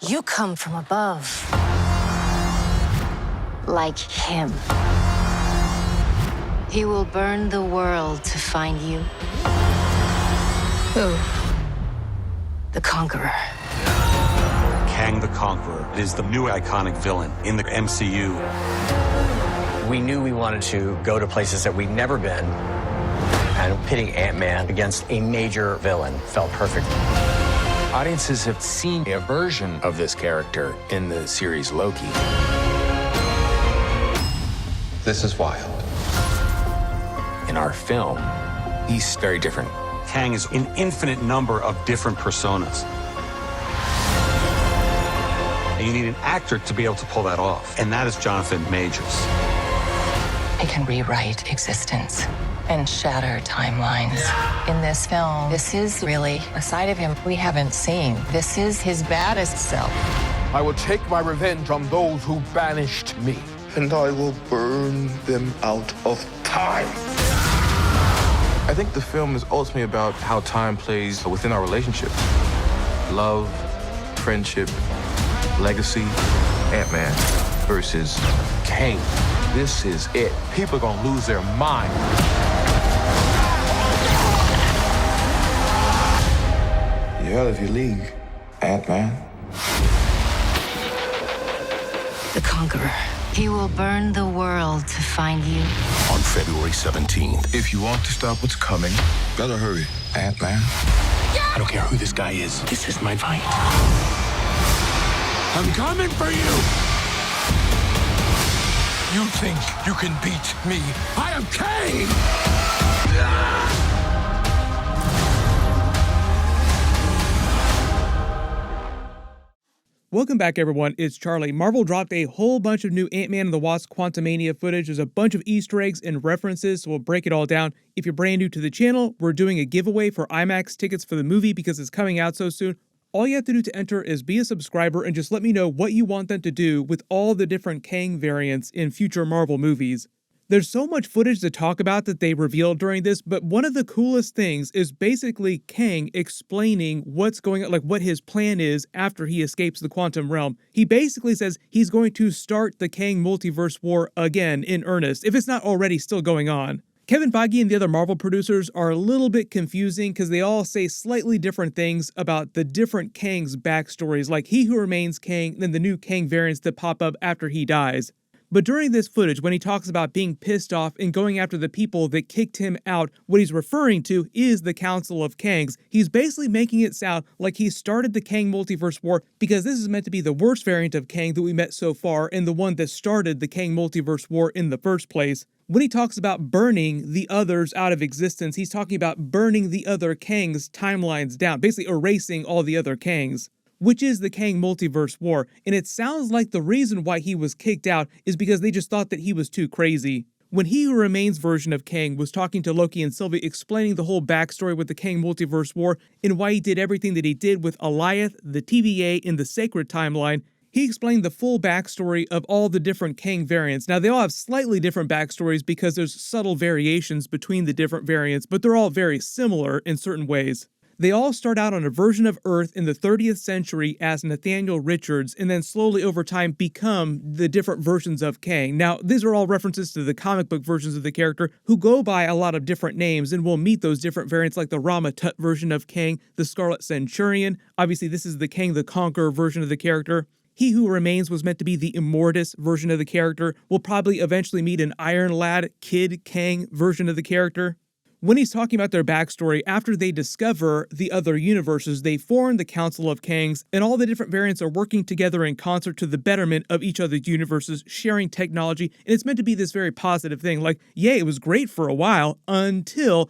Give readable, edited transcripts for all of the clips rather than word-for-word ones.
You come from above. Like him. He will burn the world to find you. Who? The Conqueror. Kang the Conqueror is the new iconic villain in the MCU. We knew we wanted to go to places that we'd never been, and pitting Ant-Man against a major villain felt perfect. Audiences have seen a version of this character in the series Loki. This is wild. In our film, he's very different. Kang is an infinite number of different personas. And you need an actor to be able to pull that off, and that is Jonathan Majors. He can rewrite existence and shatter timelines. In this film, this is really a side of him we haven't seen. This is his baddest self. I will take my revenge on those who banished me. And I will burn them out of time. I think the film is ultimately about how time plays within our relationship. Love, friendship, legacy, Ant-Man versus Kang. This is it. People are gonna lose their mind. You're out of your league, Ant-Man. The Conqueror. He will burn the world to find you. On February 17th. If you want to stop what's coming, better hurry, Ant-Man. I don't care who this guy is. This is my fight. I'm coming for you! You think you can beat me? I am Kang! Welcome back, everyone. It's Charlie. Marvel dropped a whole bunch of new Ant-Man and the Wasp Quantumania footage. There's a bunch of Easter eggs and references, so we'll break it all down. If you're brand new to the channel, we're doing a giveaway for IMAX tickets for the movie because it's coming out so soon. All you have to do to enter is be a subscriber and just let me know what you want them to do with all the different Kang variants in future Marvel movies. There's so much footage to talk about that they revealed during this, but one of the coolest things is basically Kang explaining what's going on, like what his plan is after he escapes the quantum realm. He basically says he's going to start the Kang multiverse war again in earnest, if it's not already still going on. Kevin Feige and the other Marvel producers are a little bit confusing because they all say slightly different things about the different Kang's backstories, like He Who Remains Kang, then the new Kang variants that pop up after he dies. But during this footage, when he talks about being pissed off and going after the people that kicked him out, what he's referring to is the Council of Kangs. He's basically making it sound like he started the Kang multiverse war because this is meant to be the worst variant of Kang that we met so far and the one that started the Kang multiverse war in the first place. When he talks about burning the others out of existence, he's talking about burning the other Kangs' timelines down, basically erasing all the other Kangs, which is the Kang multiverse war. And it sounds like the reason why he was kicked out is because they just thought that he was too crazy. When He Who Remains version of Kang was talking to Loki and Sylvie explaining the whole backstory with the Kang multiverse war and why he did everything that he did with Alioth, the TVA, and the Sacred Timeline, he explained the full backstory of all the different Kang variants. Now, they all have slightly different backstories because there's subtle variations between the different variants, but they're all very similar in certain ways. They all start out on a version of Earth in the 30th century as Nathaniel Richards, and then slowly over time become the different versions of Kang. Now, these are all references to the comic book versions of the character, who go by a lot of different names, and we'll meet those different variants like the Rama Tut version of Kang, the Scarlet Centurion. Obviously, this is the Kang the Conqueror version of the character. He Who Remains was meant to be the Immortus version of the character. We'll probably eventually meet an Iron Lad, Kid Kang version of the character. When he's talking about their backstory, after they discover the other universes, they form the Council of Kangs, and all the different variants are working together in concert to the betterment of each other's universes, sharing technology, and it's meant to be this very positive thing, like, yay, it was great for a while, until,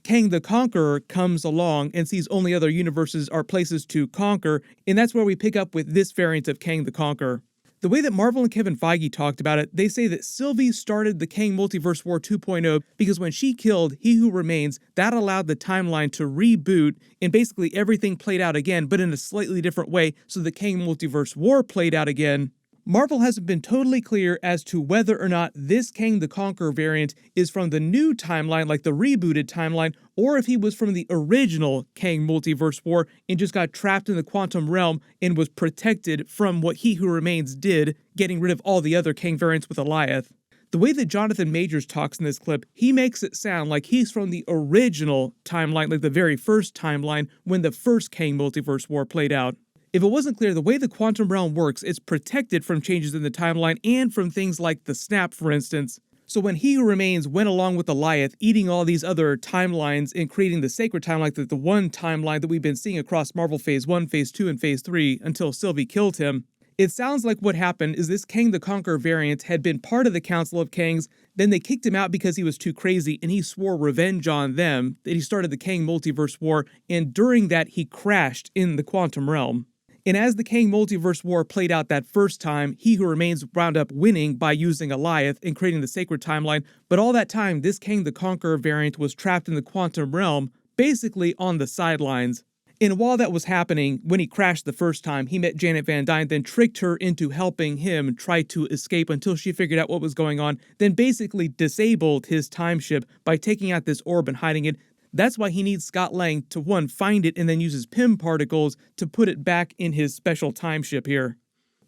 Kang the Conqueror comes along and sees only other universes are places to conquer, and that's where we pick up with this variant of Kang the Conqueror. The way that Marvel and Kevin Feige talked about it, they say that Sylvie started the Kang Multiverse War 2.0 because when she killed He Who Remains, that allowed the timeline to reboot and basically everything played out again, but in a slightly different way, so the Kang Multiverse War played out again. Marvel hasn't been totally clear as to whether or not this Kang the Conqueror variant is from the new timeline, like the rebooted timeline, or if he was from the original Kang Multiverse War and just got trapped in the quantum realm and was protected from what He Who Remains did, getting rid of all the other Kang variants with Alioth. The way that Jonathan Majors talks in this clip, he makes it sound like he's from the original timeline, like the very first timeline when the first Kang Multiverse War played out. If it wasn't clear, the way the quantum realm works, it's protected from changes in the timeline and from things like the snap, for instance. So when He Who Remains went along with Alioth, eating all these other timelines and creating the sacred timeline, like the one timeline that we've been seeing across Marvel Phase 1, Phase 2, and Phase 3 until Sylvie killed him, it sounds like what happened is this Kang the Conqueror variant had been part of the Council of Kangs, then they kicked him out because he was too crazy and he swore revenge on them, that he started the Kang Multiverse War, and during that he crashed in the quantum realm. And as the Kang Multiverse War played out that first time, He Who Remains wound up winning by using Alioth and creating the sacred timeline, but all that time, this Kang the Conqueror variant was trapped in the quantum realm, basically on the sidelines. And while that was happening, when he crashed the first time, he met Janet Van Dyne, then tricked her into helping him try to escape until she figured out what was going on, then basically disabled his time ship by taking out this orb and hiding it. That's why he needs Scott Lang to, one, find it and then use his Pym particles to put it back in his special time ship here.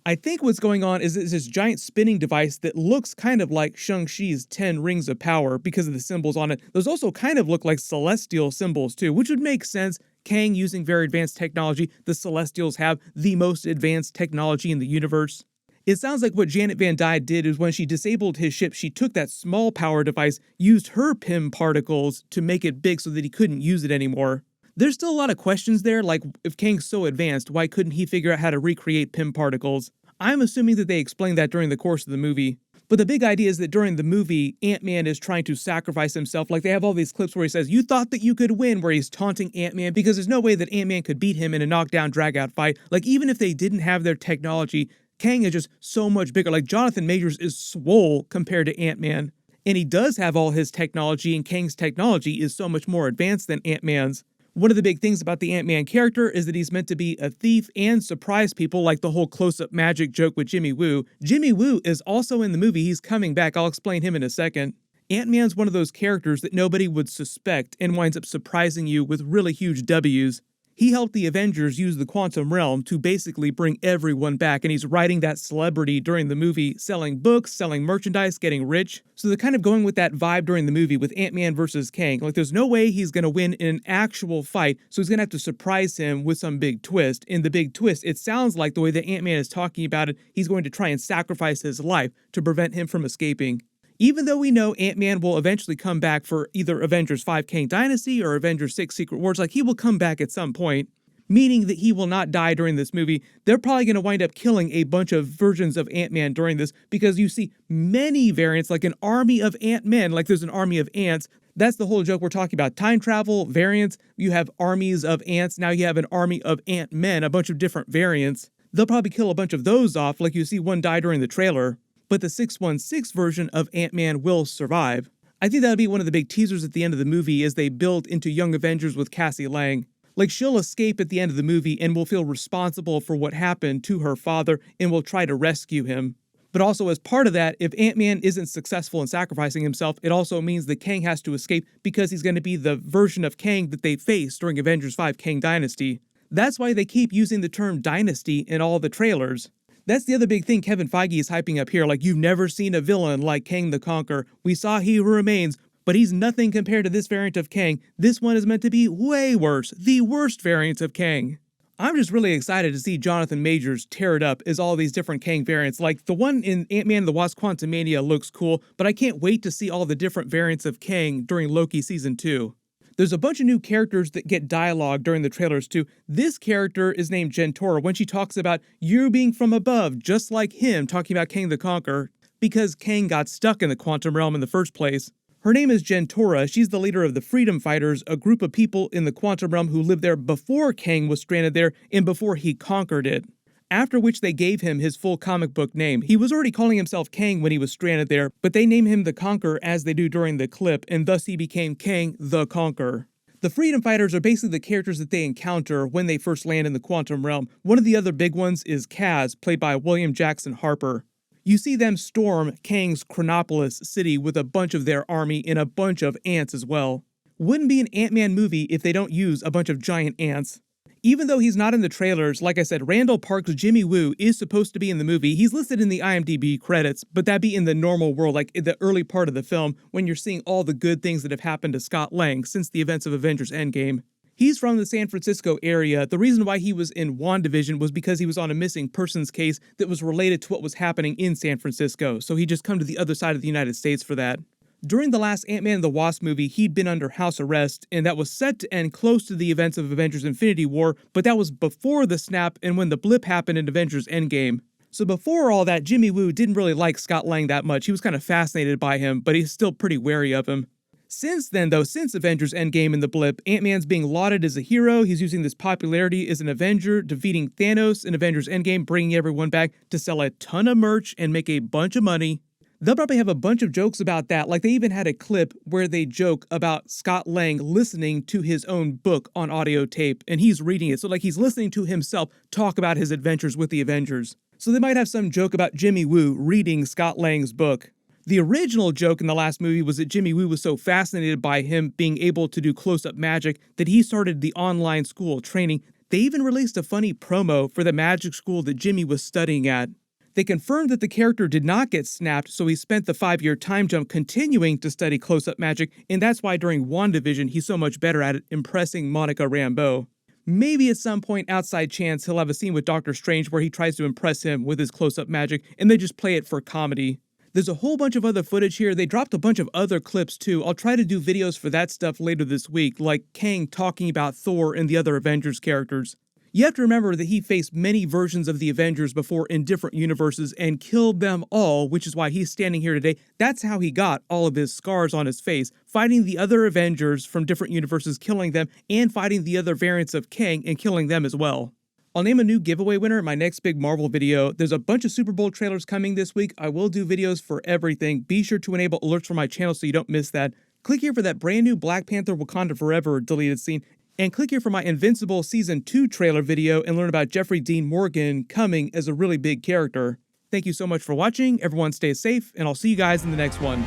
I think what's going on is this giant spinning device that looks kind of like Shang-Chi's 10 Rings of Power because of the symbols on it. Those also kind of look like celestial symbols too, which would make sense. Kang using very advanced technology, the Celestials have the most advanced technology in the universe. It sounds like what Janet Van Dyne did is when she disabled his ship, she took that small power device, used her Pym particles to make it big so that he couldn't use it anymore. There's still a lot of questions there, like if Kang's so advanced, why couldn't he figure out how to recreate Pym particles? I'm assuming that they explained that during the course of the movie. But the big idea is that during the movie, Ant-Man is trying to sacrifice himself. Like they have all these clips where he says, "You thought that you could win," where he's taunting Ant-Man because there's no way that Ant-Man could beat him in a knockdown, drag-out fight. Like even if they didn't have their technology, Kang is just so much bigger. Like Jonathan Majors is swole compared to Ant-Man. And he does have all his technology, and Kang's technology is so much more advanced than Ant-Man's. One of the big things about the Ant-Man character is that he's meant to be a thief and surprise people, like the whole close-up magic joke with Jimmy Woo. Jimmy Woo is also in the movie. He's coming back. I'll explain him in a second. Ant-Man's one of those characters that nobody would suspect and winds up surprising you with really huge W's. He helped the Avengers use the quantum realm to basically bring everyone back, and he's riding that celebrity during the movie, selling books, selling merchandise, getting rich. So they're kind of going with that vibe during the movie with Ant-Man versus Kang. Like there's no way he's going to win in an actual fight, so he's going to have to surprise him with some big twist. In the big twist, it sounds like the way that Ant-Man is talking about it, he's going to try and sacrifice his life to prevent him from escaping. Even though we know Ant-Man will eventually come back for either Avengers 5 Kang Dynasty or Avengers 6 Secret Wars, like he will come back at some point, meaning that he will not die during this movie. They're probably going to wind up killing a bunch of versions of Ant-Man during this because you see many variants, like an army of Ant-Men, like there's an army of ants. That's the whole joke we're talking about. Time travel, variants, you have armies of ants, now you have an army of Ant-Men, a bunch of different variants. They'll probably kill a bunch of those off, like you see one die during the trailer. But the 616 version of Ant-Man will survive. I think that'll be one of the big teasers at the end of the movie as they build into Young Avengers with Cassie Lang. Like she'll escape at the end of the movie and will feel responsible for what happened to her father and will try to rescue him. But also as part of that, if Ant-Man isn't successful in sacrificing himself, it also means that Kang has to escape because he's going to be the version of Kang that they face during Avengers 5 Kang Dynasty. That's why they keep using the term dynasty in all the trailers. That's the other big thing Kevin Feige is hyping up here, like you've never seen a villain like Kang the Conqueror. We saw He Who Remains, but he's nothing compared to this variant of Kang. This one is meant to be way worse, the worst variant of Kang. I'm just really excited to see Jonathan Majors tear it up as all these different Kang variants. Like the one in Ant-Man and the Wasp Quantumania looks cool, but I can't wait to see all the different variants of Kang during Loki Season 2. There's a bunch of new characters that get dialogue during the trailers too. This character is named Jentorra when she talks about you being from above, just like him, talking about Kang the Conqueror, because Kang got stuck in the quantum realm in the first place. Her name is Jentorra. She's the leader of the Freedom Fighters, a group of people in the quantum realm who lived there before Kang was stranded there and before he conquered it. After which they gave him his full comic book name. He was already calling himself Kang when he was stranded there, but they named him the Conqueror as they do during the clip, and thus he became Kang the Conqueror. The Freedom Fighters are basically the characters that they encounter when they first land in the quantum realm. One of the other big ones is Kaz, played by William Jackson Harper. You see them storm Kang's Chronopolis city with a bunch of their army and a bunch of ants as well. Wouldn't be an Ant-Man movie if they don't use a bunch of giant ants. Even though he's not in the trailers, like I said, Randall Park's Jimmy Woo is supposed to be in the movie. He's listed in the IMDb credits, but that'd be in the normal world, like in the early part of the film, when you're seeing all the good things that have happened to Scott Lang since the events of Avengers Endgame. He's from the San Francisco area. The reason why he was in WandaVision was because he was on a missing persons case that was related to what was happening in San Francisco, so he just come to the other side of the United States for that. During the last Ant-Man and the Wasp movie, he'd been under house arrest, and that was set to end close to the events of Avengers Infinity War, but that was before the snap and when the blip happened in Avengers Endgame. So before all that, Jimmy Woo didn't really like Scott Lang that much. He was kind of fascinated by him, but he's still pretty wary of him. Since then, though, since Avengers Endgame and the blip, Ant-Man's being lauded as a hero. He's using this popularity as an Avenger, defeating Thanos in Avengers Endgame, bringing everyone back to sell a ton of merch and make a bunch of money. They'll probably have a bunch of jokes about that, like they even had a clip where they joke about Scott Lang listening to his own book on audio tape, and he's reading it, so like he's listening to himself talk about his adventures with the Avengers. So they might have some joke about Jimmy Woo reading Scott Lang's book. The original joke in the last movie was that Jimmy Woo was so fascinated by him being able to do close-up magic that he started the online school training. They even released a funny promo for the magic school that Jimmy was studying at. They confirmed that the character did not get snapped, so he spent the 5-year time jump continuing to study close-up magic, and that's why during WandaVision he's so much better at it, impressing Monica Rambeau. Maybe at some point outside chance he'll have a scene with Doctor Strange where he tries to impress him with his close-up magic, and they just play it for comedy. There's a whole bunch of other footage here. They dropped a bunch of other clips too. I'll try to do videos for that stuff later this week, like Kang talking about Thor and the other Avengers characters. You have to remember that he faced many versions of the Avengers before in different universes and killed them all, which is why he's standing here today. That's how he got all of his scars on his face, fighting the other Avengers from different universes, killing them, and fighting the other variants of Kang and killing them as well. I'll name a new giveaway winner in my next big Marvel video. There's a bunch of Super Bowl trailers coming this week. I will do videos for everything. Be sure to enable alerts for my channel so you don't miss that. Click here for that brand new Black Panther Wakanda Forever deleted scene. And click here for my Invincible Season 2 trailer video and learn about Jeffrey Dean Morgan coming as a really big character. Thank you so much for watching. Everyone stay safe, and I'll see you guys in the next one.